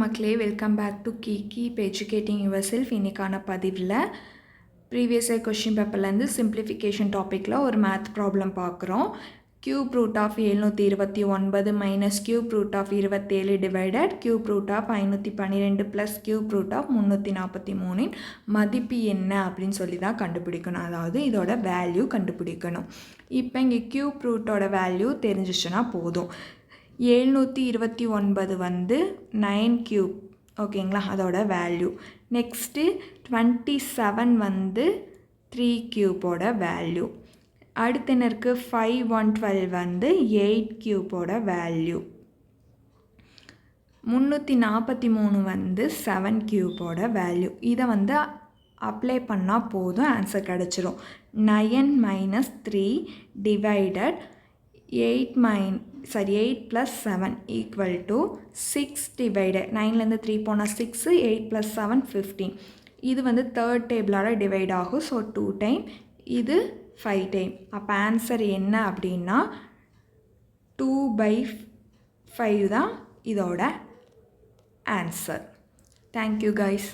மக்களே, welcome back to keep educating yourself. இன்றைக்கான பதிவில் ப்ரீவியஸ் இயர் கொஷின் பேப்பர்லேருந்து சிம்பிளிஃபிகேஷன் டாப்பிக்கில் ஒரு மேத் ப்ராப்ளம் பார்க்குறோம். Cube root of 729 minus cube root of 27 divided cube root of 512 plus cube root of 343 மதிப்பு என்ன அப்படின்னு சொல்லி தான் கண்டுபிடிக்கணும். அதாவது இதோட வேல்யூ கண்டுபிடிக்கணும். இப்போ இங்கே கியூப் ரூட்டோட வேல்யூ தெரிஞ்சிச்சுன்னா போதும். 729 வந்து 9 கியூப், ஓகேங்களா, அதோட வேல்யூ. நெக்ஸ்ட்டு 27 வந்து 3 கியூப்போட வேல்யூ. அடுத்து என்ன இருக்குது, 5112 வந்து 8 கியூப்போட வேல்யூ. 343 வந்து 7 கியூப்போட வேல்யூ. இதை வந்து அப்ளை பண்ணால் போதும், ஆன்சர் கிடச்சிரும். 9 minus 3 divided 8 + 7 equal to 6 divided 9லேருந்து 3 போனால் 6, 8 + 7 15. இது வந்து தேர்ட் டேபிளால் டிவைட் ஆகும். ஸோ 2 டைம், இது 5 டைம். அப்போ ஆன்சர் என்ன அப்படின்னா 2/5 தான் இதோட ஆன்சர். Thank you guys.